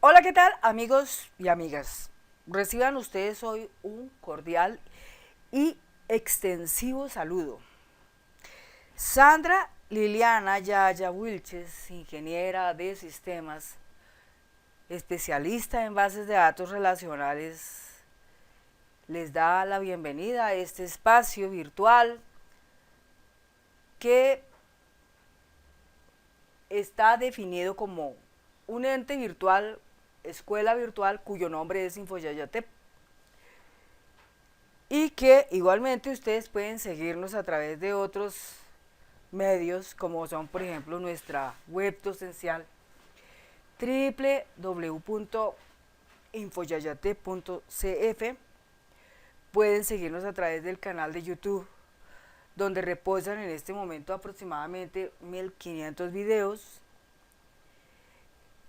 Hola, ¿qué tal, amigos y amigas? Reciban ustedes hoy un cordial y extensivo saludo. Sandra Liliana Yaya Wilches, ingeniera de sistemas, especialista en bases de datos relacionales, les da la bienvenida a este espacio virtual que está definido como un ente virtual, escuela virtual, cuyo nombre es InfoYayatep, y que igualmente ustedes pueden seguirnos a través de otros medios como son, por ejemplo, nuestra web docencial www.infoyayate.cf. Pueden seguirnos a través del canal de YouTube, donde reposan en este momento aproximadamente 1500 videos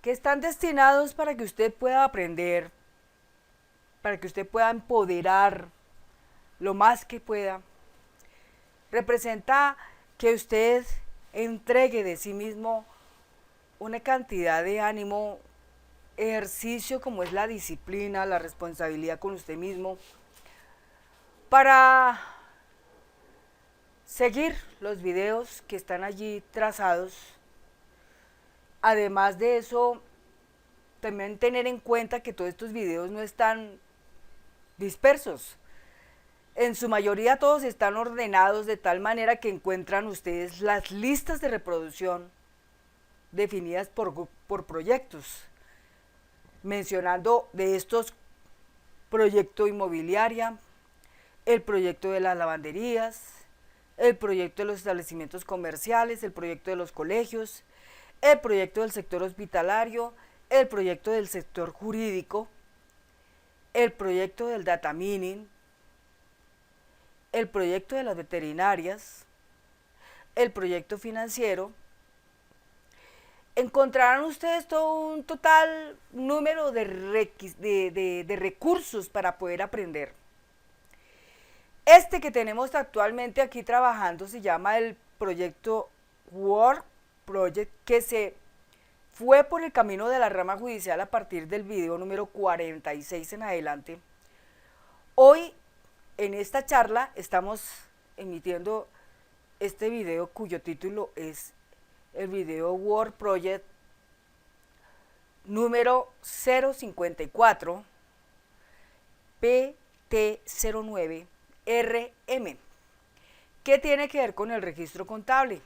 que están destinados para que usted pueda aprender, para que usted pueda empoderar lo más que pueda. Representa que usted entregue de sí mismo una cantidad de ánimo, ejercicio como es la disciplina, la responsabilidad con usted mismo, para seguir los videos que están allí trazados. Además de eso, también tener en cuenta que todos estos videos no están dispersos. En su mayoría todos están ordenados de tal manera que encuentran ustedes las listas de reproducción definidas por proyectos, mencionando de estos proyecto inmobiliaria, el proyecto de las lavanderías, el proyecto de los establecimientos comerciales, el proyecto de los colegios, el proyecto del sector hospitalario, el proyecto del sector jurídico, el proyecto del data mining, el proyecto de las veterinarias, el proyecto financiero. Encontrarán ustedes todo un total número de recursos para poder aprender. Este que tenemos actualmente aquí trabajando se llama el proyecto Word Project, que se fue por el camino de la rama judicial a partir del video número 46 en adelante. Hoy, en esta charla, estamos emitiendo este video cuyo título es el video Word Project número 054 PT09 RM, que tiene que ver con el registro contable.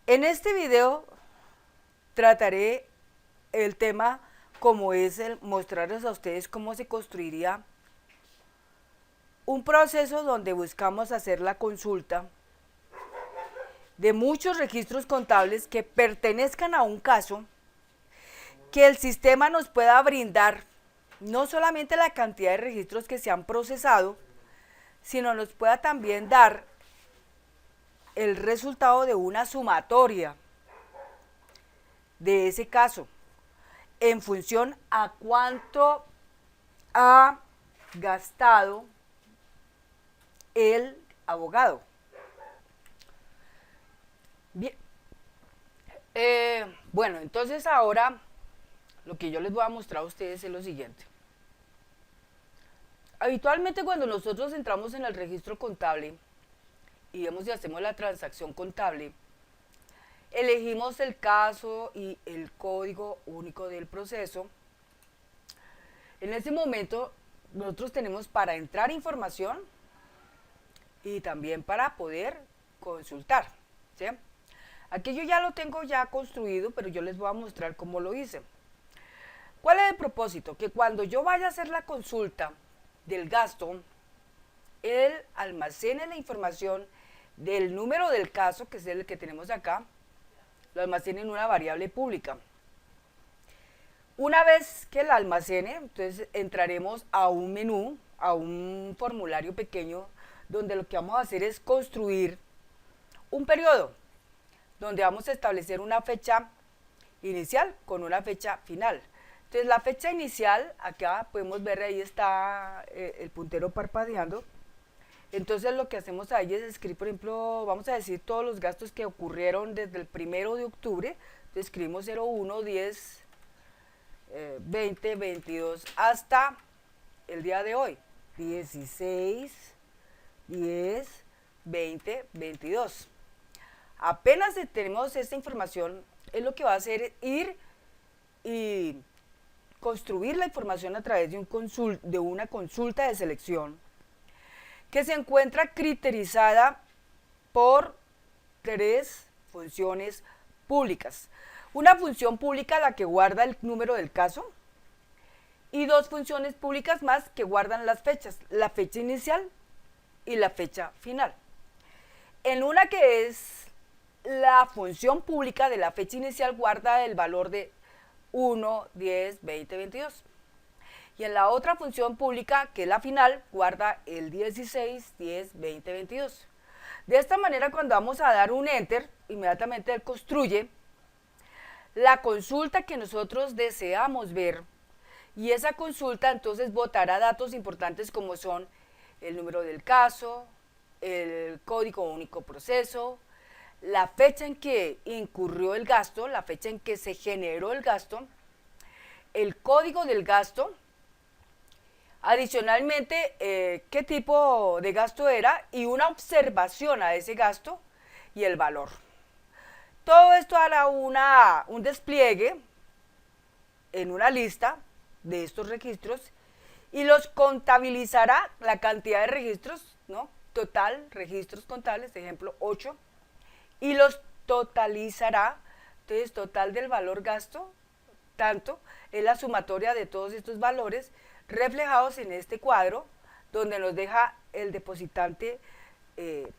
En este video trataré el tema como es el mostrarles a ustedes cómo se construiría un proceso donde buscamos hacer la consulta de muchos registros contables que pertenezcan a un caso, que el sistema nos pueda brindar no solamente la cantidad de registros que se han procesado, sino nos pueda también dar el resultado de una sumatoria de ese caso en función a cuánto ha gastado el abogado. Bien, bueno, entonces ahora lo que yo les voy a mostrar a ustedes es lo siguiente. Habitualmente cuando nosotros entramos en el registro contable y vemos si hacemos la transacción contable, elegimos el caso y el código único del proceso. En ese momento nosotros tenemos para entrar información y también para poder consultar, ¿sí? Aquí yo ya lo tengo ya construido, pero yo les voy a mostrar cómo lo hice. ¿Cuál es el propósito? Que cuando yo vaya a hacer la consulta del gasto, él almacene la información del número del caso, que es el que tenemos acá, lo almacene en una variable pública. Una vez que la almacene, entonces entraremos a un menú, a un formulario pequeño, donde lo que vamos a hacer es construir un periodo, donde vamos a establecer una fecha inicial con una fecha final. Entonces la fecha inicial, acá podemos ver, ahí está el puntero parpadeando. Entonces lo que hacemos ahí es escribir, por ejemplo, vamos a decir todos los gastos que ocurrieron desde el 1 de octubre. Entonces escribimos 01, 10, 2022 hasta el día de hoy, 16, 10, 2022. Apenas tenemos esta información, es lo que va a hacer ir y construir la información a través de una consulta de selección que se encuentra criterizada por 3 funciones públicas. Una función pública, la que guarda el número del caso, y 2 funciones públicas más que guardan las fechas, la fecha inicial y la fecha final. En una que es la función pública de la fecha inicial guarda el valor de 1, 10, 20, 22. Y en la otra función pública, que es la final, guarda el 16, 10, 20, 22. De esta manera, cuando vamos a dar un enter, inmediatamente él construye la consulta que nosotros deseamos ver, y esa consulta entonces botará datos importantes como son el número del caso, el código único proceso, la fecha en que incurrió el gasto, la fecha en que se generó el gasto, el código del gasto, adicionalmente qué tipo de gasto era y una observación a ese gasto y el valor. Todo esto hará un despliegue en una lista de estos registros y los contabilizará la cantidad de registros, ¿no? Total, registros contables, ejemplo 8, y los totalizará. Entonces, total del valor gasto, tanto, es la sumatoria de todos estos valores reflejados en este cuadro, donde nos deja el depositante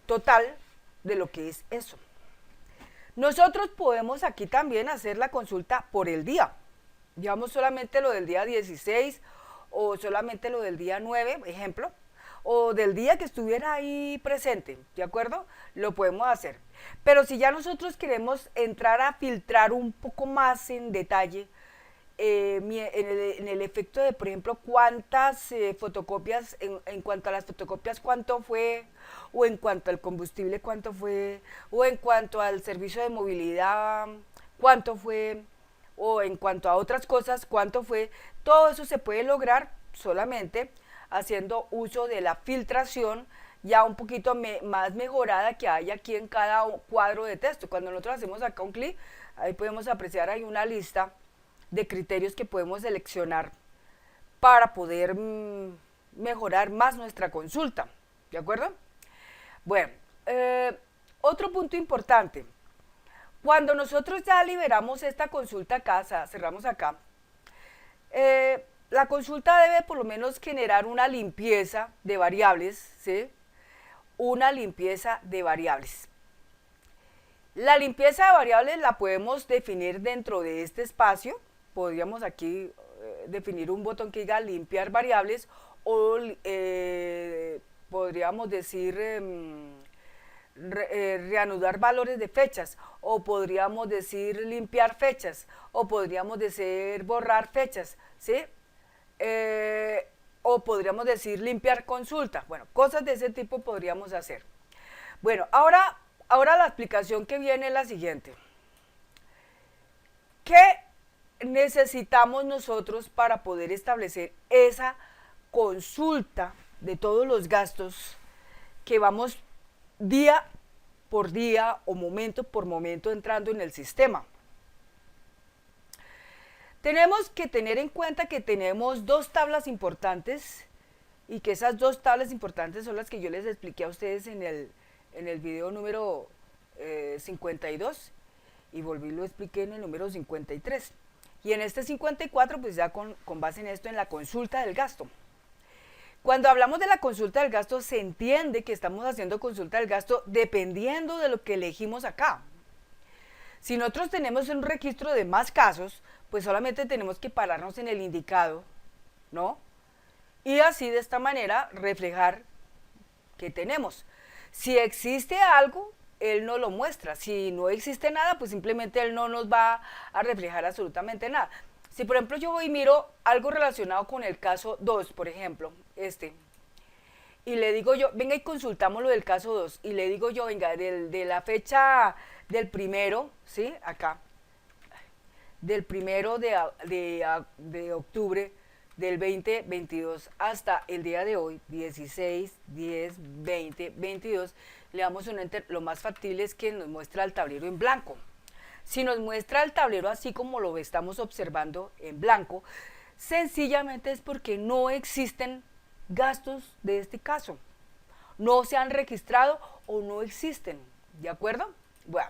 total de lo que es eso. Nosotros podemos aquí también hacer la consulta por el día. Digamos solamente lo del día 16 o solamente lo del día 9, ejemplo, o del día que estuviera ahí presente, ¿de acuerdo? Lo podemos hacer. Pero si ya nosotros queremos entrar a filtrar un poco más en detalle, en el efecto de, por ejemplo, cuántas fotocopias, en cuanto a las fotocopias, cuánto fue, o en cuanto al combustible, cuánto fue, o en cuanto al servicio de movilidad, cuánto fue, o en cuanto a otras cosas, cuánto fue, todo eso se puede lograr solamente haciendo uso de la filtración ya un poquito más mejorada que hay aquí en cada cuadro de texto. Cuando nosotros hacemos acá un clic, ahí podemos apreciar, hay una lista de criterios que podemos seleccionar para poder mejorar más nuestra consulta, ¿de acuerdo? Bueno, otro punto importante, cuando nosotros ya liberamos esta consulta acá, cerramos acá, la consulta debe por lo menos generar una limpieza de variables, ¿sí? Una limpieza de variables. La limpieza de variables la podemos definir dentro de este espacio. Podríamos aquí definir un botón que diga limpiar variables, o podríamos decir reanudar valores de fechas, o podríamos decir limpiar fechas, o podríamos decir borrar fechas, ¿sí? O podríamos decir limpiar consulta. Bueno, cosas de ese tipo podríamos hacer. Bueno, ahora la explicación que viene es la siguiente. ¿Qué necesitamos nosotros para poder establecer esa consulta de todos los gastos que vamos día por día o momento por momento entrando en el sistema? Tenemos que tener en cuenta que tenemos 2 tablas importantes, y que esas 2 tablas importantes son las que yo les expliqué a ustedes en el video número 52, y lo expliqué en el número 53. Y en este 54, pues ya con base en esto, en la consulta del gasto. Cuando hablamos de la consulta del gasto, se entiende que estamos haciendo consulta del gasto dependiendo de lo que elegimos acá. Si nosotros tenemos un registro de más casos, pues solamente tenemos que pararnos en el indicado, ¿no? Y así, de esta manera, reflejar que tenemos. Si existe algo, él no lo muestra. Si no existe nada, pues simplemente él no nos va a reflejar absolutamente nada. Si, por ejemplo, yo voy y miro algo relacionado con el caso 2, por ejemplo, y le digo yo, venga y consultamos lo del caso 2, y le digo yo, venga, de la fecha del primero, ¿sí? Acá. del 1 de octubre del 2022 hasta el día de hoy, 16/10/2022, le damos lo más factible es que nos muestra el tablero en blanco. Si nos muestra el tablero así como lo estamos observando en blanco, sencillamente es porque no existen gastos de este caso. No se han registrado o no existen, ¿de acuerdo? Bueno.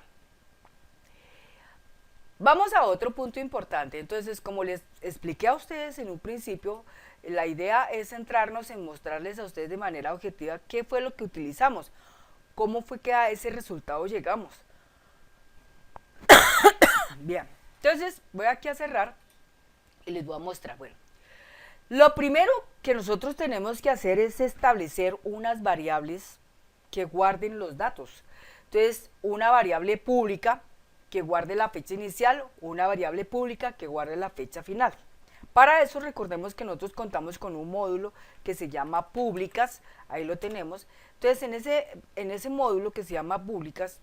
Vamos a otro punto importante. Entonces, como les expliqué a ustedes en un principio, la idea es centrarnos en mostrarles a ustedes de manera objetiva qué fue lo que utilizamos, cómo fue que a ese resultado llegamos. Bien, entonces voy aquí a cerrar y les voy a mostrar. Bueno, lo primero que nosotros tenemos que hacer es establecer unas variables que guarden los datos. Entonces, una variable pública que guarde la fecha inicial, una variable pública que guarde la fecha final. Para eso recordemos que nosotros contamos con un módulo que se llama públicas, ahí lo tenemos. Entonces en ese módulo que se llama públicas,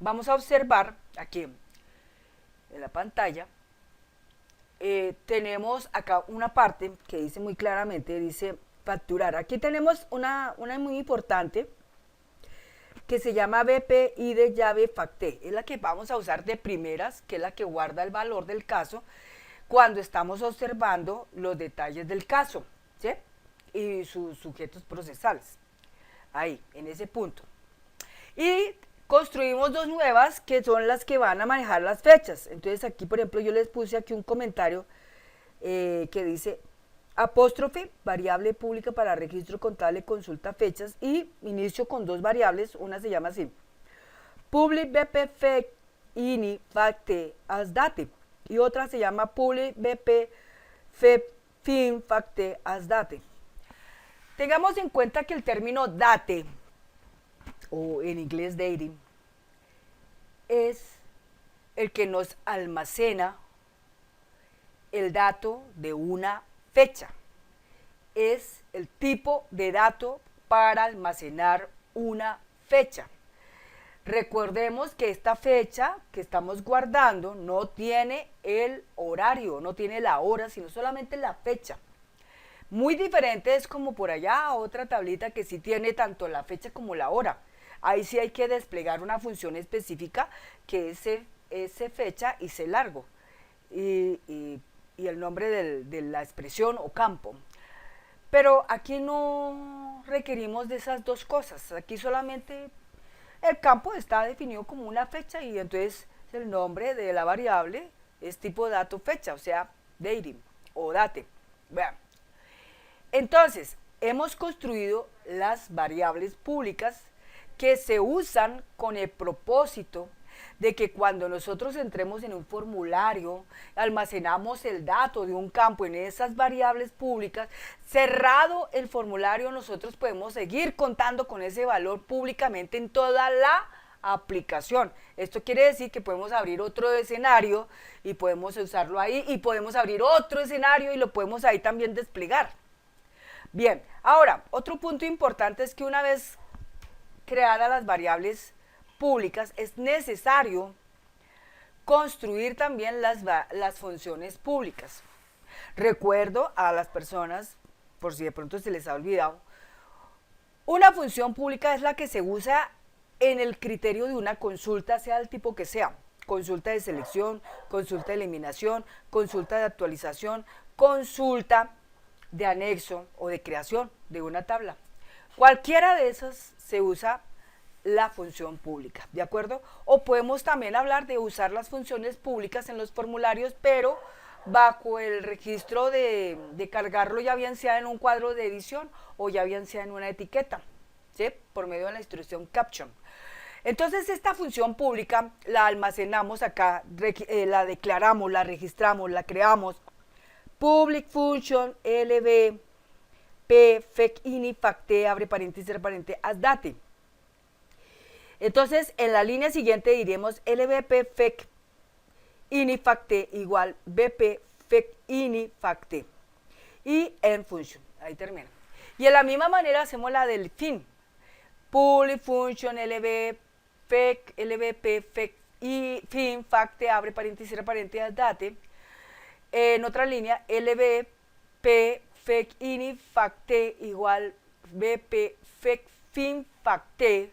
vamos a observar aquí en la pantalla, tenemos acá una parte que dice muy claramente, dice facturar. Aquí tenemos una muy importante, que se llama BPI de llave FACTE, es la que vamos a usar de primeras, que es la que guarda el valor del caso cuando estamos observando los detalles del caso, ¿sí? Y sus sujetos procesales, ahí, en ese punto. Y construimos dos nuevas que son las que van a manejar las fechas. Entonces aquí, por ejemplo, yo les puse aquí un comentario que dice apóstrofe, variable pública para registro contable, consulta fechas, y inicio con dos variables, una se llama así, public bp fec ini facte as date, y otra se llama public bp fec fin facte as date. Tengamos en cuenta que el término date, o en inglés dating, es el que nos almacena el dato de una fecha. Es el tipo de dato para almacenar una fecha. Recordemos que esta fecha que estamos guardando no tiene el horario, no tiene la hora, sino solamente la fecha. Muy diferente es como por allá otra tablita que sí tiene tanto la fecha como la hora. Ahí sí hay que desplegar una función específica que es ese fecha y ese largo. Y el nombre de la expresión o campo. Pero aquí no requerimos de esas dos cosas. Aquí solamente el campo está definido como una fecha y entonces el nombre de la variable es tipo dato fecha, o sea, dating o date. Vean. Entonces, hemos construido las variables públicas que se usan con el propósito de que cuando nosotros entremos en un formulario, almacenamos el dato de un campo en esas variables públicas, cerrado el formulario, nosotros podemos seguir contando con ese valor públicamente en toda la aplicación. Esto quiere decir que podemos abrir otro escenario y podemos usarlo ahí, y podemos abrir otro escenario y lo podemos ahí también desplegar. Bien, ahora, otro punto importante es que una vez creadas las variables públicas, es necesario construir también las funciones públicas. Recuerdo a las personas, por si de pronto se les ha olvidado, una función pública es la que se usa en el criterio de una consulta, sea el tipo que sea. Consulta de selección, consulta de eliminación, consulta de actualización, consulta de anexo o de creación de una tabla. Cualquiera de esas se usa la función pública, ¿de acuerdo? O podemos también hablar de usar las funciones públicas en los formularios, pero bajo el registro de cargarlo ya bien sea en un cuadro de edición o ya bien sea en una etiqueta, ¿sí? Por medio de la instrucción caption. Entonces esta función pública la almacenamos acá, la declaramos, la registramos, la creamos. Public function lb p fec ini facte, abre paréntesis, cierra paréntesis, as date. Entonces, en la línea siguiente diremos lbp fec ini facte igual bp fec ini facte. Y end function, ahí termina. Y de la misma manera hacemos la del fin. Public function lbp fec y fin, facte, abre paréntesis, cierra paréntesis, date. En otra línea, LB, P, fec, ini, facte, igual, BP, fec, fin, facte,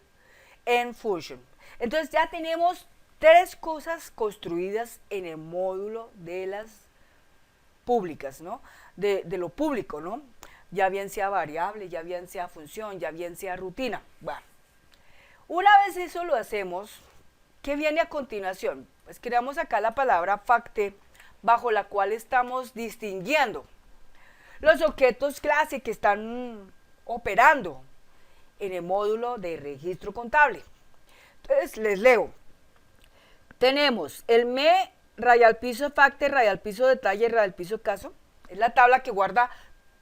en function. Entonces ya tenemos tres cosas construidas en el módulo de las públicas, ¿no? De lo público, ¿no? Ya bien sea variable, ya bien sea función, ya bien sea rutina. Bueno, una vez eso lo hacemos, ¿qué viene a continuación? Pues creamos acá la palabra facte, bajo la cual estamos distinguiendo los objetos clase que están operando en el módulo de registro contable. Entonces les leo. Tenemos el me, raya al piso facte, raya al piso detalle, raya al piso caso. Es la tabla que guarda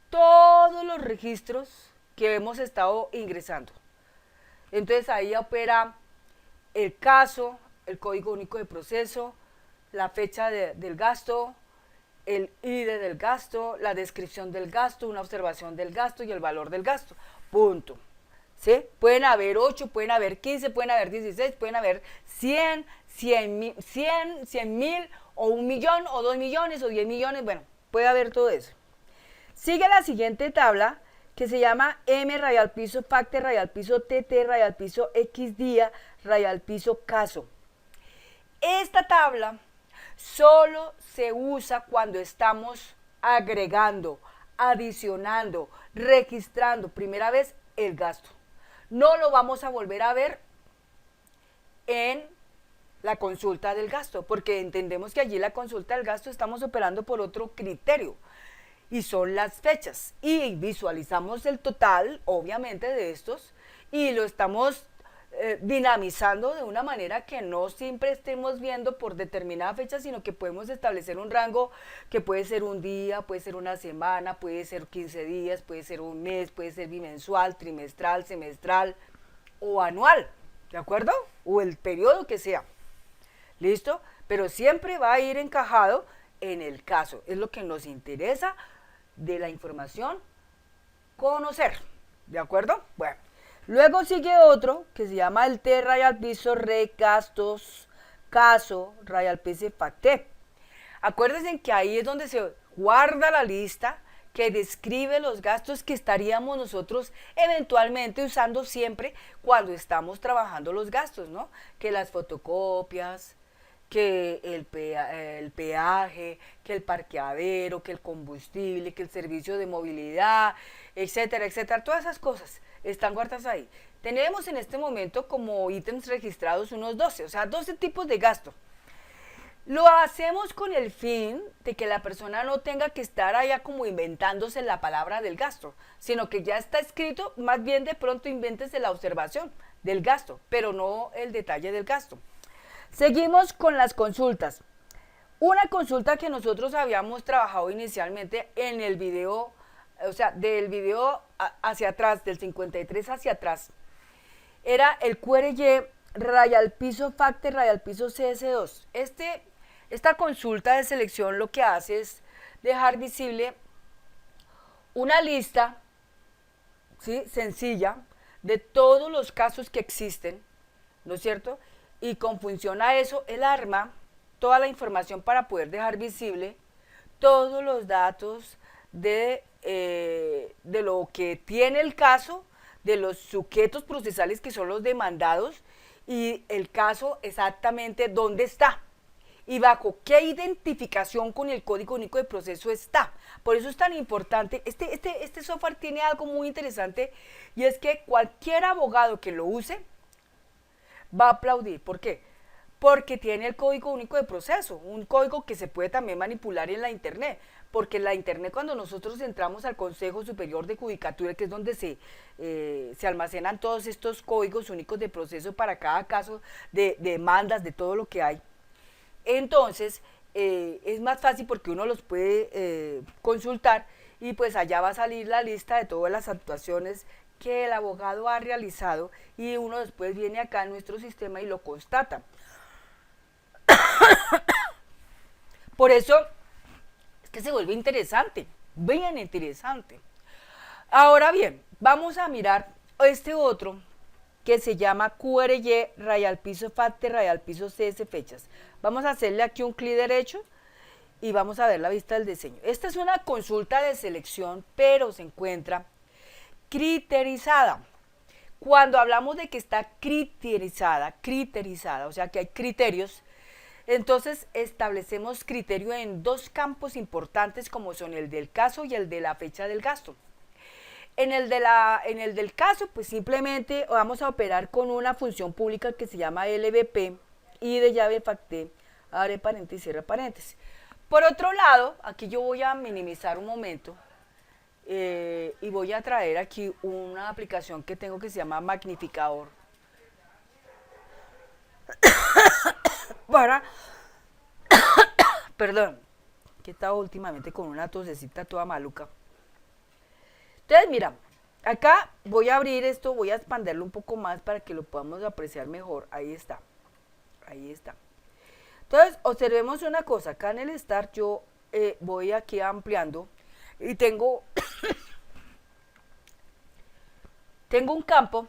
todos los registros que hemos estado ingresando. Entonces ahí opera el caso, el código único de proceso, la fecha del gasto, el ID del gasto, la descripción del gasto, una observación del gasto y el valor del gasto. Punto. ¿Sí? Pueden haber 8, pueden haber 15, pueden haber 16, pueden haber 100, 100.000 o 1 millón o 2 millones o 10 millones, bueno, puede haber todo eso. Sigue la siguiente tabla que se llama M raya al piso facte, raya al piso TT, raya al piso X día, raya al piso caso. Esta tabla solo se usa cuando estamos agregando, adicionando, registrando primera vez el gasto. No lo vamos a volver a ver en la consulta del gasto, porque entendemos que allí la consulta del gasto estamos operando por otro criterio y son las fechas y visualizamos el total obviamente de estos y lo estamos dinamizando de una manera que no siempre estemos viendo por determinada fecha, sino que podemos establecer un rango que puede ser un día, puede ser una semana, puede ser 15 días, puede ser un mes, puede ser bimensual, trimestral, semestral o anual, ¿de acuerdo? O el periodo que sea, ¿listo? Pero siempre va a ir encajado en el caso, es lo que nos interesa de la información conocer, ¿de acuerdo? Bueno. Luego sigue otro que se llama el T raya al piso re gastos caso raya al piso facte. Acuérdense que ahí es donde se guarda la lista que describe los gastos que estaríamos nosotros eventualmente usando siempre cuando estamos trabajando los gastos, ¿no? Que las fotocopias, que el peaje, que el parqueadero, que el combustible, que el servicio de movilidad, etcétera, etcétera. Todas esas cosas están guardadas ahí. Tenemos en este momento como ítems registrados unos 12, o sea, 12 tipos de gasto. Lo hacemos con el fin de que la persona no tenga que estar allá como inventándose la palabra del gasto, sino que ya está escrito, más bien de pronto invéntese la observación del gasto, pero no el detalle del gasto. Seguimos con las consultas. Una consulta que nosotros habíamos trabajado inicialmente en el video, o sea, del video hacia atrás, del 53 hacia atrás, era el QRY raya al piso facte, raya al piso CS2. Esta consulta de selección lo que hace es dejar visible una lista, ¿sí?, sencilla de todos los casos que existen, ¿no es cierto? Y con función a eso, él arma toda la información para poder dejar visible todos los datos de lo que tiene el caso, de los sujetos procesales que son los demandados y el caso exactamente dónde está y bajo qué identificación con el código único de proceso está. Por eso es tan importante, este software tiene algo muy interesante y es que cualquier abogado que lo use va a aplaudir. ¿Por qué? Porque tiene el código único de proceso, un código que se puede también manipular en la internet, porque en la internet cuando nosotros entramos al Consejo Superior de Judicatura, que es donde se almacenan todos estos códigos únicos de proceso para cada caso de demandas, de todo lo que hay, entonces es más fácil porque uno los puede consultar y pues allá va a salir la lista de todas las actuaciones que el abogado ha realizado y uno después viene acá en nuestro sistema y lo constata. Por eso es que se vuelve interesante, bien interesante. Ahora bien, vamos a mirar este otro que se llama QRY, raya al piso FACTE, raya al piso CS fechas. Vamos a hacerle aquí un clic derecho y vamos a ver la vista del diseño. Esta es una consulta de selección, pero se encuentra criterizada. Cuando hablamos de que está criterizada, o sea que hay criterios, entonces establecemos criterio en dos campos importantes como son el del caso y el de la fecha del gasto. En el del caso, pues simplemente vamos a operar con una función pública que se llama LVP y de llave FACTE, abre paréntesis, cierra paréntesis. Por otro lado, aquí yo voy a minimizar un momento y voy a traer aquí una aplicación que tengo que se llama Magnificador. Para, perdón, que estaba últimamente con una tosecita toda maluca. Entonces, mira, acá voy a abrir esto, voy a expandirlo un poco más para que lo podamos apreciar mejor. Ahí está, ahí está. Entonces, observemos una cosa, acá en el Start yo voy aquí ampliando y tengo un campo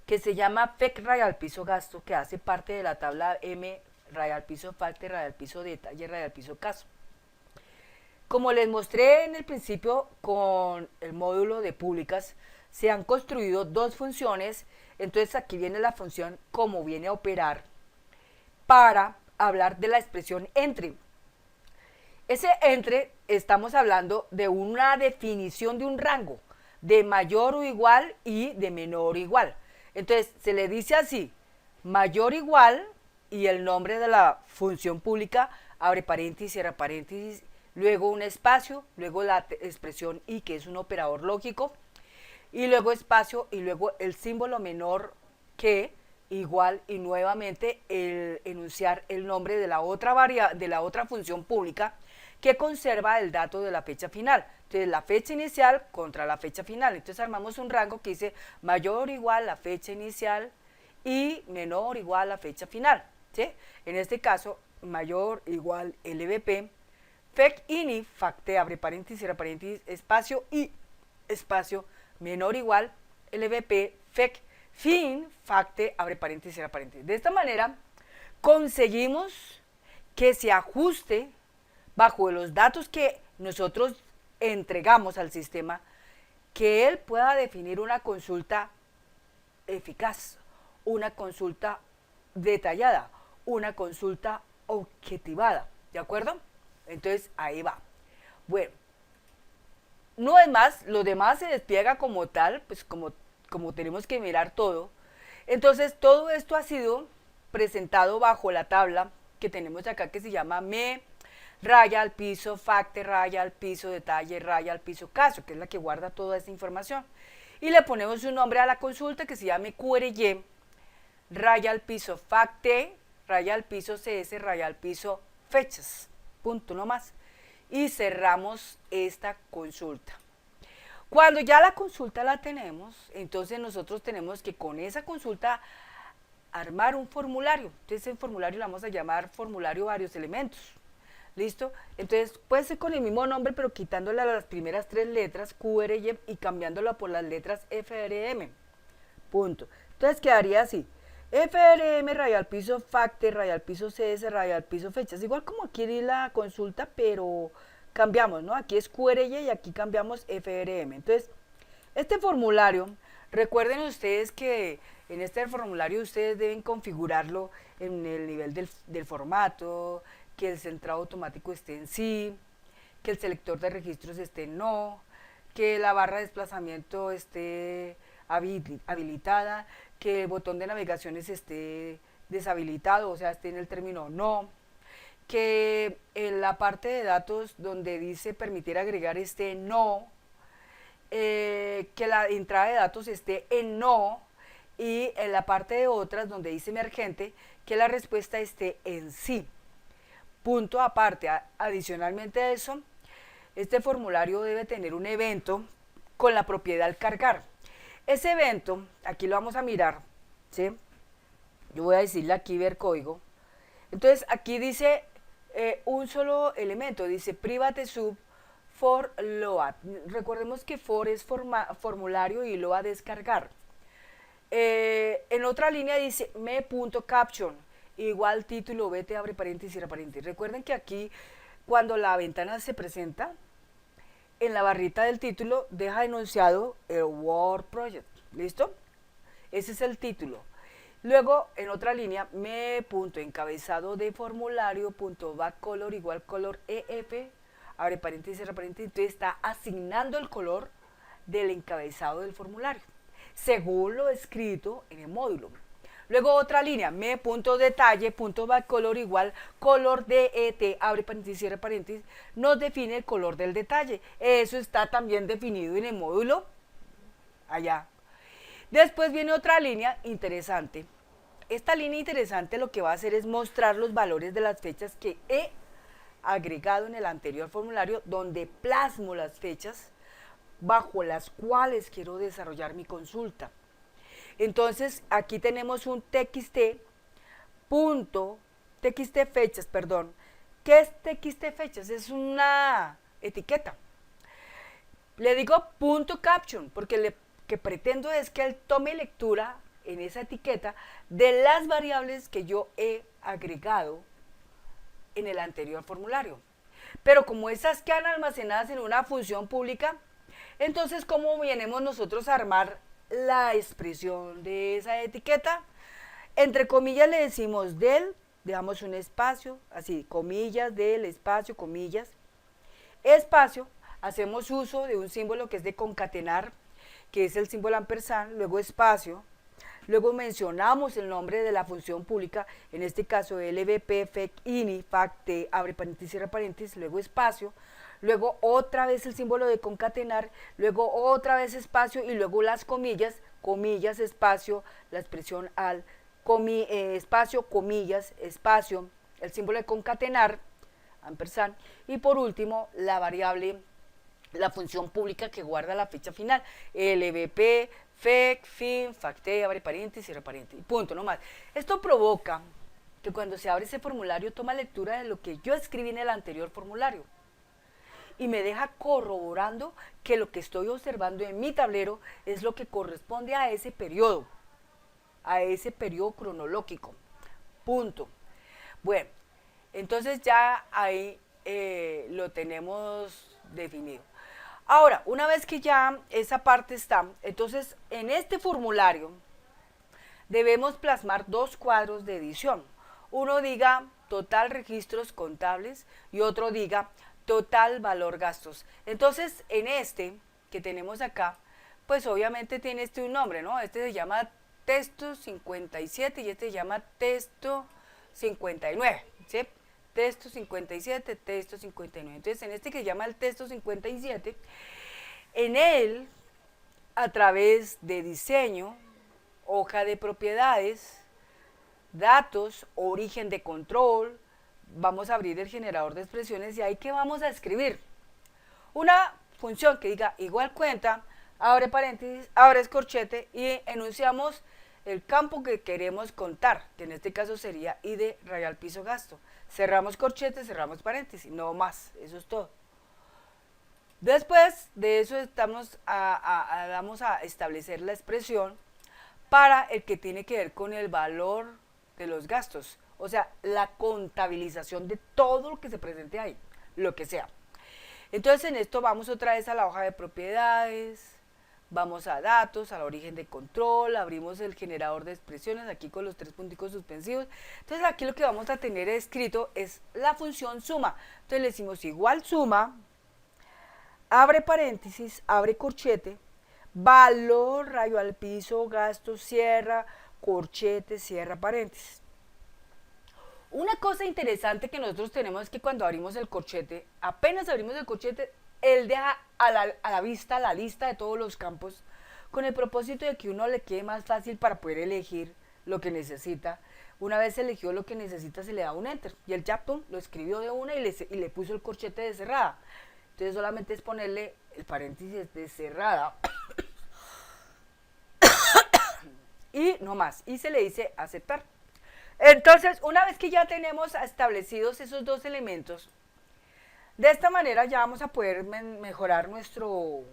que se llama FEC raya al piso gasto, que hace parte de la tabla M raya al piso FACTE, raya al piso detalle, raya al piso caso. Como les mostré en el principio con el módulo de públicas, se han construido dos funciones, entonces aquí viene la función como viene a operar para hablar de la expresión entre. Ese entre estamos hablando de una definición de un rango, de mayor o igual y de menor o igual. Entonces se le dice así, mayor o igual y el nombre de la función pública, abre paréntesis, cierra paréntesis, luego un espacio, luego la expresión y, que es un operador lógico, y luego espacio, y luego el símbolo menor que, igual, y nuevamente el enunciar el nombre de la otra función pública que conserva el dato de la fecha final. Entonces, la fecha inicial contra la fecha final. Entonces, armamos un rango que dice mayor o igual la fecha inicial y menor o igual la fecha final, ¿sí? En este caso, mayor igual LVP, FEC INI, FACTE, abre paréntesis, cierra paréntesis, espacio y espacio, menor igual, LVP, FEC, fin, FACTE, abre paréntesis, cierra paréntesis. De esta manera, conseguimos que se ajuste bajo los datos que nosotros entregamos al sistema, que él pueda definir una consulta eficaz, una consulta detallada, una consulta objetivada, ¿de acuerdo? Entonces, ahí va. Bueno, no es más, lo demás se despliega como tal, pues como tenemos que mirar todo. Entonces, todo esto ha sido presentado bajo la tabla que tenemos acá que se llama ME, raya al piso, FACTE, raya al piso, detalle, raya al piso, caso, que es la que guarda toda esta información. Y le ponemos un nombre a la consulta que se llame QRY, raya al piso, FACTE, raya al piso, CS, raya al piso, fechas. Punto, no más. Y cerramos esta consulta. Cuando ya la consulta la tenemos, entonces nosotros tenemos que con esa consulta armar un formulario. Entonces el formulario lo vamos a llamar formulario varios elementos. ¿Listo? Entonces puede ser con el mismo nombre, pero quitándole las primeras tres letras, QRY, y cambiándola por las letras FRM. Punto. Entonces quedaría así. FRM, raya al piso, FACTE, raya al piso, CS, raya al piso, fechas. Igual como aquí la consulta, pero cambiamos, ¿no? Aquí es QRY y aquí cambiamos FRM. Entonces, este formulario, recuerden ustedes que en este formulario ustedes deben configurarlo en el nivel del formato, que el centrado automático esté en sí, que el selector de registros esté en no, que la barra de desplazamiento esté habilitada, que el botón de navegaciones esté deshabilitado, o sea, esté en el término no, que en la parte de datos donde dice permitir agregar esté no, que la entrada de datos esté en no, y en la parte de otras donde dice emergente, que la respuesta esté en sí. Punto aparte, adicionalmente a eso, este formulario debe tener un evento con la propiedad al cargar. Ese evento, aquí lo vamos a mirar, ¿sí? Yo voy a decirle aquí ver código. Entonces aquí dice un solo elemento, dice private sub for load. Recordemos que for es formulario y load es cargar. En otra línea dice me.caption, igual título, vete, abre paréntesis, cierra paréntesis. Recuerden que aquí, cuando la ventana se presenta, en la barrita del título deja enunciado el Word Project. ¿Listo? Ese es el título. Luego, en otra línea, me.encabezado de formulario.backcolor igual color EF, abre paréntesis, cierra paréntesis. Entonces está asignando el color del encabezado del formulario, según lo escrito en el módulo. Luego otra línea, me.detalle.backcolor igual color DET, abre paréntesis, cierra paréntesis, nos define el color del detalle. Eso está también definido en el módulo allá. Después viene otra línea interesante. Esta línea interesante lo que va a hacer es mostrar los valores de las fechas que he agregado en el anterior formulario, donde plasmo las fechas bajo las cuales quiero desarrollar mi consulta. Entonces, aquí tenemos un txt fechas, perdón. ¿Qué es txt fechas? Es una etiqueta. Le digo punto caption porque lo que pretendo es que él tome lectura en esa etiqueta de las variables que yo he agregado en el anterior formulario. Pero como esas quedan almacenadas en una función pública, entonces, ¿cómo venimos nosotros a armar la expresión de esa etiqueta? Entre comillas le decimos del, dejamos un espacio, así, comillas, del, espacio, comillas, espacio, hacemos uso de un símbolo que es de concatenar, que es el símbolo ampersand, luego espacio, luego mencionamos el nombre de la función pública, en este caso lvp, fec, ini, fact, abre paréntesis, cierra paréntesis, luego espacio, luego otra vez el símbolo de concatenar, luego otra vez espacio y luego las comillas, comillas, espacio, la expresión al, espacio, comillas, espacio, el símbolo de concatenar, ampersand, y por último la variable, la función pública que guarda la fecha final, lvp, fec, fin, facte, abre paréntesis, cierra paréntesis, punto, no más. Esto provoca que cuando se abre ese formulario toma lectura de lo que yo escribí en el anterior formulario y me deja corroborando que lo que estoy observando en mi tablero es lo que corresponde a ese periodo cronológico, punto. Bueno, entonces ya ahí lo tenemos definido. Ahora, una vez que ya esa parte está, entonces en este formulario debemos plasmar dos cuadros de edición. Uno diga total registros contables y otro diga total valor gastos. Entonces, en este que tenemos acá, pues obviamente tiene un nombre, ¿no? Este se llama texto 57 y este se llama texto 59, ¿sí? Texto 57, texto 59. Entonces, en este que se llama el texto 57, en él, a través de diseño, hoja de propiedades, datos, origen de control, vamos a abrir el generador de expresiones y ahí que vamos a escribir una función que diga igual cuenta, abre paréntesis, abre escorchete y enunciamos el campo que queremos contar, que en este caso sería ID rayal piso gasto. Cerramos corchete, cerramos paréntesis, no más, eso es todo. Después de eso vamos a establecer la expresión para el que tiene que ver con el valor de los gastos, o sea, la contabilización de todo lo que se presente ahí, lo que sea. Entonces en esto vamos otra vez a la hoja de propiedades, vamos a datos, al origen de control, abrimos el generador de expresiones aquí con los tres punticos suspensivos. Entonces aquí lo que vamos a tener escrito es la función suma. Entonces le decimos igual suma, abre paréntesis, abre corchete, valor, rayo al piso, gasto, cierra, corchete, cierra paréntesis. Una cosa interesante que nosotros tenemos es que cuando abrimos el corchete, apenas abrimos el corchete, él deja a la vista la lista de todos los campos con el propósito de que uno le quede más fácil para poder elegir lo que necesita. Una vez eligió lo que necesita, se le da un enter y el ya lo escribió de una y le puso el corchete de cerrada. Entonces solamente es ponerle el paréntesis de cerrada y no más, y se le dice aceptar. Entonces, una vez que ya tenemos establecidos esos dos elementos, de esta manera ya vamos a poder mejorar nuestro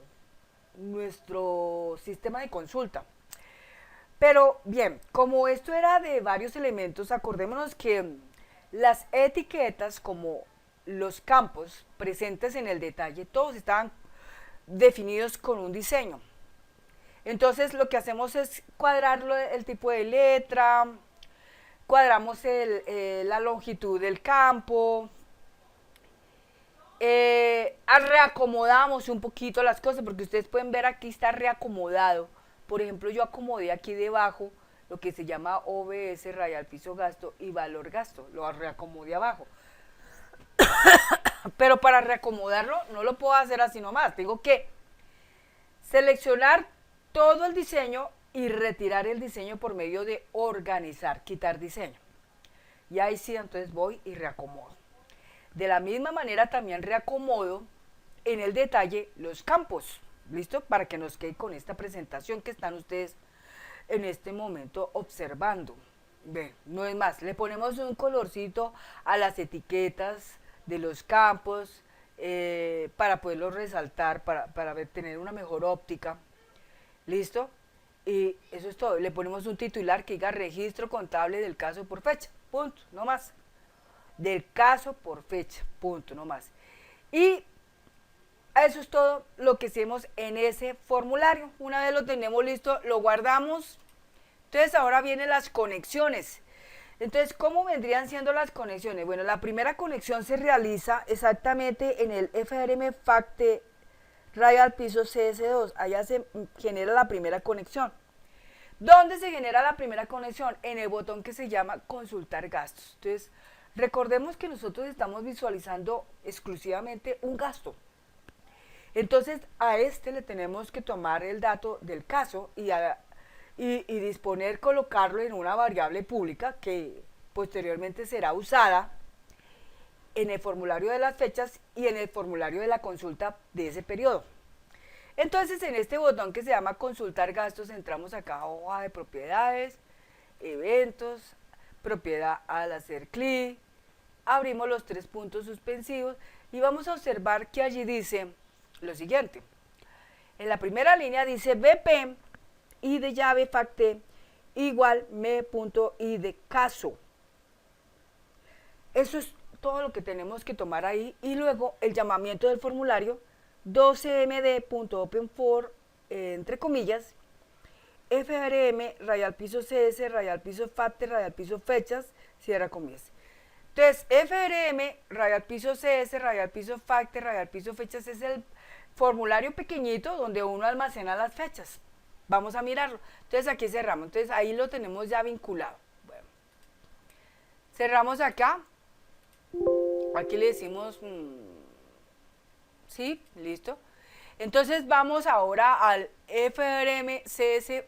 sistema de consulta. Pero bien, como esto era de varios elementos, acordémonos que las etiquetas como los campos presentes en el detalle, todos estaban definidos con un diseño. Entonces lo que hacemos es cuadrarlo el tipo de letra, cuadramos la longitud del campo, reacomodamos un poquito las cosas, porque ustedes pueden ver aquí está reacomodado. Por ejemplo, yo acomodé aquí debajo lo que se llama OBS, raya al piso gasto, y valor gasto, lo reacomodé abajo. Pero para reacomodarlo no lo puedo hacer así nomás, tengo que seleccionar todo el diseño y retirar el diseño por medio de organizar, quitar diseño. Y ahí sí, entonces voy y reacomodo. De la misma manera también reacomodo en el detalle los campos, ¿listo? Para que nos quede con esta presentación que están ustedes en este momento observando. Ve, no es más, le ponemos un colorcito a las etiquetas de los campos para poderlos resaltar, para tener una mejor óptica. ¿Listo? Y eso es todo. Le ponemos un titular que diga registro contable del caso por fecha. Punto, no más. Del caso por fecha. Punto, no más. Y eso es todo lo que hacemos en ese formulario. Una vez lo tenemos listo, lo guardamos. Entonces ahora vienen las conexiones. Entonces, ¿cómo vendrían siendo las conexiones? Bueno, la primera conexión se realiza exactamente en el FRM FACTE raya al piso CS2. Allá se genera la primera conexión. ¿Dónde se genera la primera conexión? En el botón que se llama consultar gastos. Entonces, recordemos que nosotros estamos visualizando exclusivamente un gasto. Entonces, a este le tenemos que tomar el dato del caso y disponer colocarlo en una variable pública que posteriormente será usada en el formulario de las fechas y en el formulario de la consulta de ese periodo. Entonces, en este botón que se llama consultar gastos, entramos acá a hoja de propiedades, eventos, propiedad. Al hacer clic, abrimos los 3 puntos suspensivos y vamos a observar que allí dice lo siguiente. En la primera línea dice BP y de llave FACTE igual me.i de caso. Eso es todo lo que tenemos que tomar ahí, y luego el llamamiento del formulario 12md.openfor entre comillas FRM raya al piso CS raya al piso FACTE raya al piso fechas cierra comillas. Entonces FRM raya al piso CS raya al piso FACTE raya al piso fechas es el formulario pequeñito donde uno almacena las fechas. Vamos a mirarlo. Entonces aquí cerramos. Entonces ahí lo tenemos ya vinculado. Bueno, cerramos acá. Aquí le decimos sí, listo. Entonces vamos ahora al FRM CS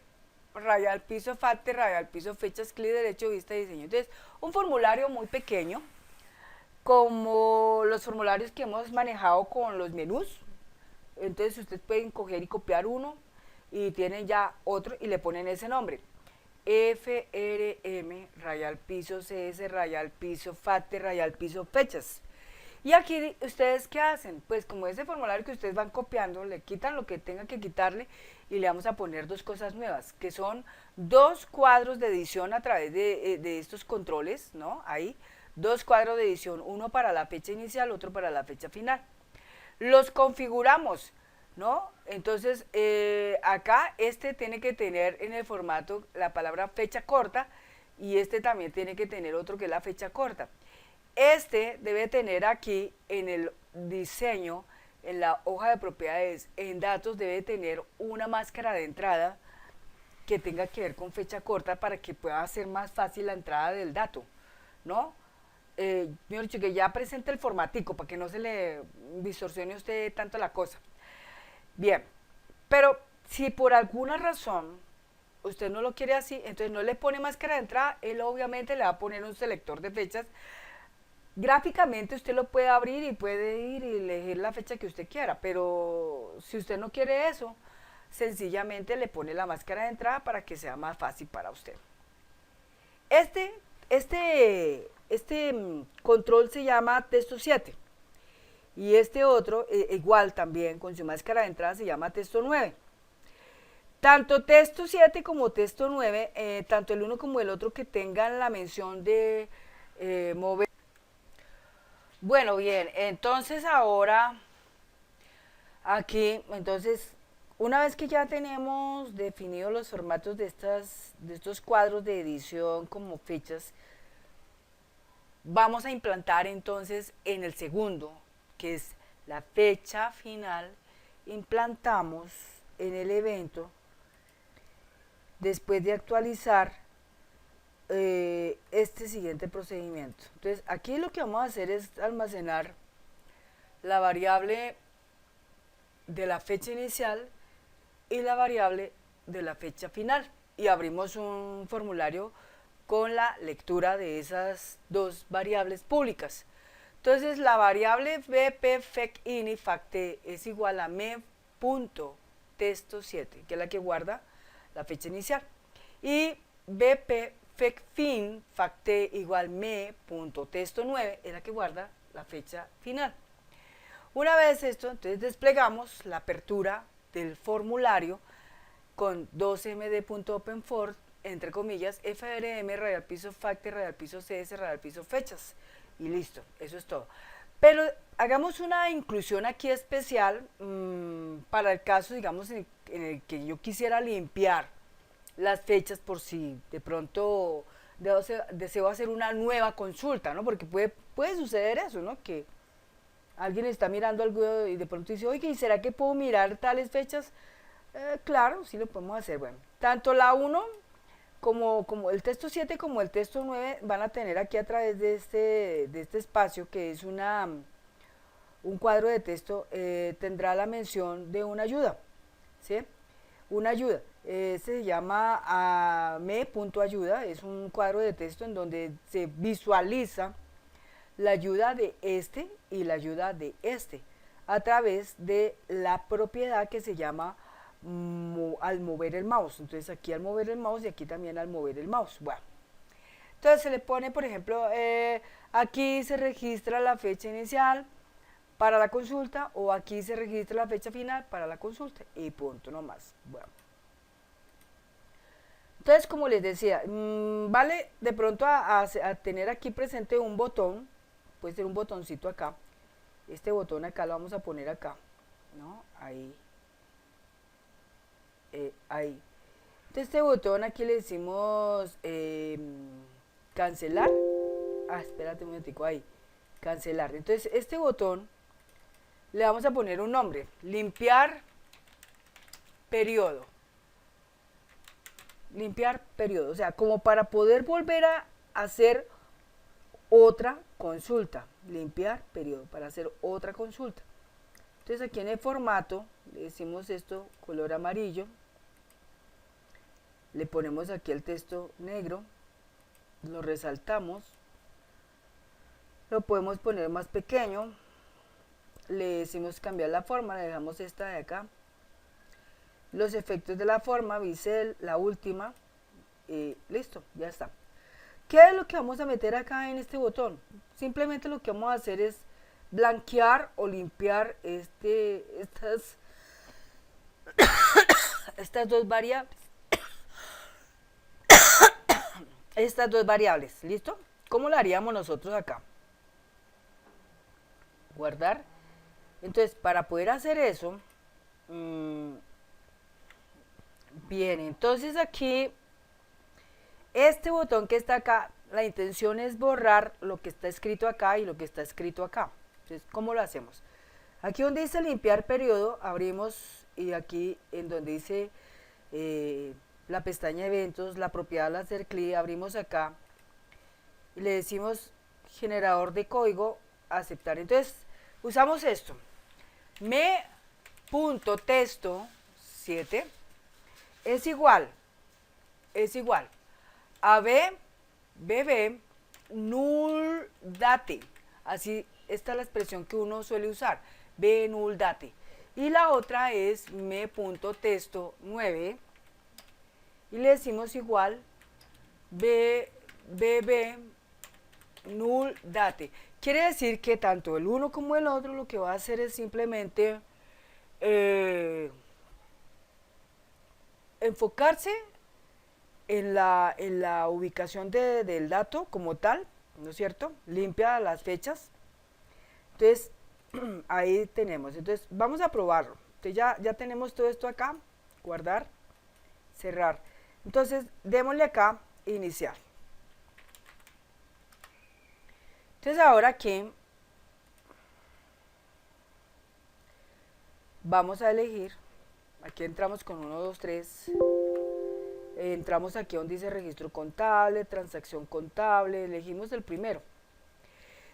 raya al piso FACTE raya al piso fechas, clic derecho, vista diseño. Entonces un formulario muy pequeño, como los formularios que hemos manejado con los menús. Entonces ustedes pueden coger y copiar uno y tienen ya otro y le ponen ese nombre. FRM raya al piso CS raya al piso FACTE raya al piso fechas. Y aquí ustedes ¿qué hacen? Pues como ese formulario que ustedes van copiando, le quitan lo que tengan que quitarle y le vamos a poner 2 cosas nuevas, que son 2 cuadros de edición a través de estos controles, ¿no? Ahí, 2 cuadros de edición, uno para la fecha inicial, otro para la fecha final. Los configuramos, ¿no? Entonces, acá este tiene que tener en el formato la palabra fecha corta y este también tiene que tener otro que es la fecha corta. Este debe tener aquí en el diseño, en la hoja de propiedades, en datos debe tener una máscara de entrada que tenga que ver con fecha corta para que pueda ser más fácil la entrada del dato, ¿no? Mejor dicho, que ya presente el formatico para que no se le distorsione a usted tanto la cosa. Bien, pero si por alguna razón usted no lo quiere así, entonces no le pone máscara de entrada, él obviamente le va a poner un selector de fechas. Gráficamente usted lo puede abrir y puede ir y elegir la fecha que usted quiera, pero si usted no quiere eso, sencillamente le pone la máscara de entrada para que sea más fácil para usted. Este control se llama texto 7 y este otro igual también con su máscara de entrada se llama texto 9. Tanto texto 7 como texto 9, tanto el uno como el otro que tengan la mención de mover. Bueno, bien, entonces ahora aquí, entonces, una vez que ya tenemos definidos los formatos de estos cuadros de edición como fichas, vamos a implantar entonces en el segundo, que es la fecha final, implantamos en el evento, después de actualizar este siguiente procedimiento. Entonces, aquí lo que vamos a hacer es almacenar la variable de la fecha inicial y la variable de la fecha final. Y abrimos un formulario con la lectura de esas dos variables públicas. Entonces, la variable bp_fec_ini_facte es igual a me.texto7, que es la que guarda la fecha inicial. Y bp_fec_fin_facte igual me.texto9 es la que guarda la fecha final. Una vez esto, entonces desplegamos la apertura del formulario con 2md.openfor, entre comillas, frm, radial piso facte, radial piso cs, radial piso fechas. Y listo, eso es todo. Pero hagamos una inclusión aquí especial para el caso, digamos, en el que yo quisiera limpiar las fechas por si de pronto deseo hacer una nueva consulta, ¿no? Porque puede suceder eso, ¿no? Que alguien está mirando algo y de pronto dice, oye, ¿y será que puedo mirar tales fechas? Claro, sí lo podemos hacer. Bueno, tanto la 1 como el texto 7 como el texto 9 van a tener aquí a través de este espacio, que es un cuadro de texto, tendrá la mención de una ayuda, ¿sí? Una ayuda. Se llama me.ayuda, es un cuadro de texto en donde se visualiza la ayuda de este y la ayuda de este a través de la propiedad que se llama al mover el mouse. Entonces aquí al mover el mouse y aquí también al mover el mouse. Bueno, entonces se le pone, por ejemplo, aquí se registra la fecha inicial para la consulta o aquí se registra la fecha final para la consulta y punto, no más. Bueno. Entonces, como les decía, vale de pronto a tener aquí presente un botón, puede ser un botoncito acá. Este botón acá lo vamos a poner acá, ¿no? Ahí. Ahí. Entonces, este botón aquí le decimos cancelar. Espérate un momentico, ahí. Cancelar. Entonces, este botón le vamos a poner un nombre. Limpiar periodo. Limpiar periodo. O sea, como para poder volver a hacer otra consulta. Limpiar periodo para hacer otra consulta. Entonces, aquí en el formato le decimos esto color amarillo. Le ponemos aquí el texto negro, lo resaltamos, lo podemos poner más pequeño, le decimos cambiar la forma, le dejamos esta de acá, los efectos de la forma, bisel, la última, y listo, ya está. ¿Qué es lo que vamos a meter acá en este botón? Simplemente lo que vamos a hacer es blanquear o limpiar estas dos variables. Estas dos variables, ¿listo? ¿Cómo lo haríamos nosotros acá? Guardar. Entonces, para poder hacer eso, bien, entonces aquí, este botón que está acá, la intención es borrar lo que está escrito acá y lo que está escrito acá. Entonces, ¿cómo lo hacemos? Aquí donde dice limpiar periodo, abrimos y aquí en donde dice la pestaña eventos, la propiedad al hacer clic, abrimos acá y le decimos generador de código, aceptar. Entonces, usamos esto, me.texto7 es igual a bb null date. Así está la expresión que uno suele usar, b null date. Y la otra es me.texto9 y le decimos igual bb null date. Quiere decir que tanto el uno como el otro lo que va a hacer es simplemente enfocarse en la ubicación del dato como tal, ¿no es cierto? Limpia las fechas. Entonces, ahí tenemos. Entonces, vamos a probarlo. Entonces, ya tenemos todo esto acá. Guardar, cerrar. Entonces, démosle acá, iniciar. Entonces, ahora aquí vamos a elegir. Aquí entramos con 1, 2, 3. Entramos aquí donde dice registro contable, transacción contable, elegimos el primero.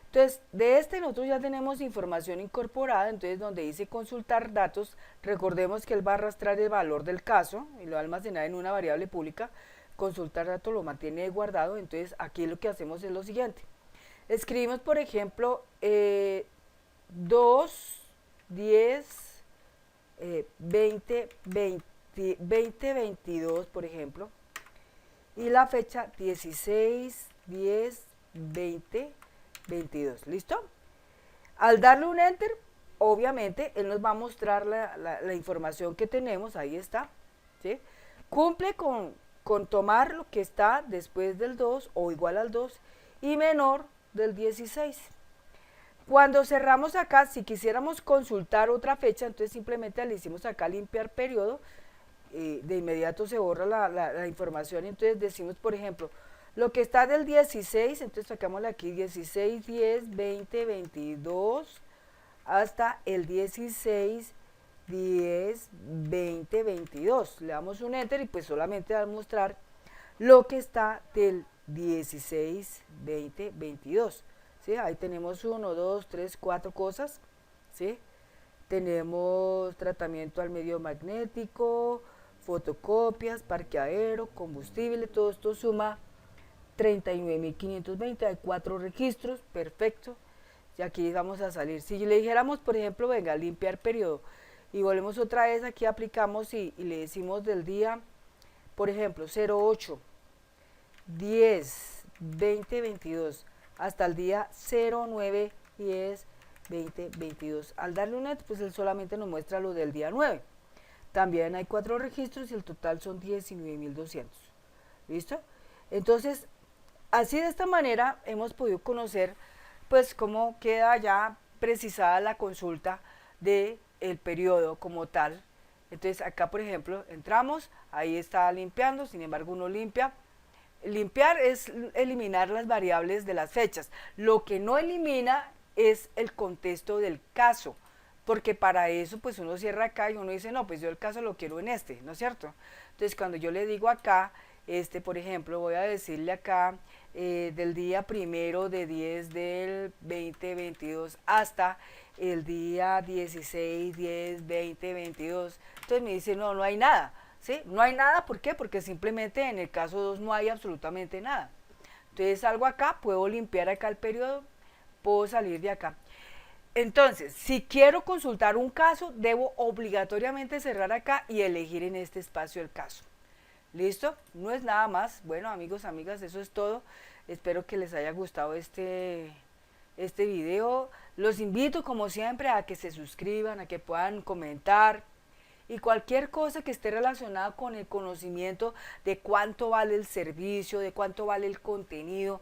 Entonces, de este nosotros ya tenemos información incorporada, entonces donde dice consultar datos, recordemos que él va a arrastrar el valor del caso y lo va a almacenar en una variable pública, consultar datos lo mantiene guardado, entonces aquí lo que hacemos es lo siguiente. Escribimos, por ejemplo, 2, 10, 20, 2022, por ejemplo, y la fecha 16, 10, 20, 22, ¿listo? Al darle un enter, obviamente, él nos va a mostrar la información que tenemos, ahí está, ¿sí? Cumple con tomar lo que está después del 2 o igual al 2 y menor del 16. Cuando cerramos acá, si quisiéramos consultar otra fecha, entonces simplemente le hicimos acá limpiar periodo, de inmediato se borra la información, entonces decimos, por ejemplo, lo que está del 16, entonces sacámosle aquí 16, 10, 20, 22, hasta el 16, 10, 20, 22. Le damos un enter y pues solamente va a mostrar lo que está del 16, 20, 22. ¿Sí? Ahí tenemos 1, 2, 3, 4 cosas. ¿Sí? Tenemos tratamiento al medio magnético, fotocopias, parqueadero, combustible, todo esto suma 39.520, hay 4 registros, perfecto. Y aquí vamos a salir. Si le dijéramos, por ejemplo, venga, limpiar periodo, y volvemos otra vez, aquí aplicamos y le decimos del día, por ejemplo, 08, 10, 20, 22, hasta el día 09, 10, 20, 22. Al darle un net, pues él solamente nos muestra lo del día 9. También hay 4 registros y el total son 19.200. ¿Listo? Entonces, así de esta manera hemos podido conocer pues cómo queda ya precisada la consulta del periodo como tal. Entonces acá, por ejemplo, entramos, ahí está limpiando, sin embargo uno limpia. Limpiar es eliminar las variables de las fechas. Lo que no elimina es el contexto del caso, porque para eso pues uno cierra acá y uno dice, no, pues yo el caso lo quiero en este, ¿no es cierto? Entonces cuando yo le digo acá, por ejemplo, voy a decirle acá del día 1 de 10 del 2022 hasta el día 16, 10, 20, 22. Entonces me dice, no, no hay nada, ¿sí? No hay nada, ¿por qué? Porque simplemente en el caso 2 no hay absolutamente nada. Entonces salgo acá, puedo limpiar acá el periodo, puedo salir de acá. Entonces, si quiero consultar un caso, debo obligatoriamente cerrar acá y elegir en este espacio el caso. ¿Listo? No es nada más. Bueno, amigos, amigas, eso es todo. Espero que les haya gustado este video. Los invito, como siempre, a que se suscriban, a que puedan comentar. Y cualquier cosa que esté relacionada con el conocimiento de cuánto vale el servicio, de cuánto vale el contenido,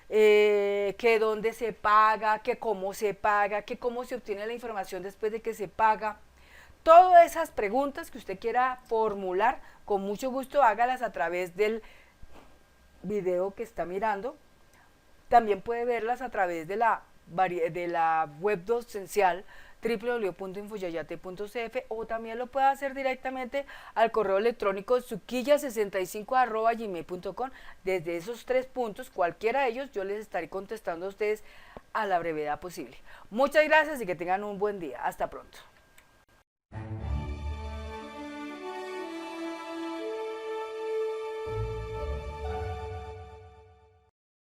que dónde se paga, que cómo se paga, que cómo se obtiene la información después de que se paga. Todas esas preguntas que usted quiera formular, con mucho gusto hágalas a través del video que está mirando. También puede verlas a través de la web docencial www.infoyayate.cf, o también lo puede hacer directamente al correo electrónico suquilla65@gmail.com. Desde esos 3 puntos, cualquiera de ellos, yo les estaré contestando a ustedes a la brevedad posible. Muchas gracias y que tengan un buen día. Hasta pronto.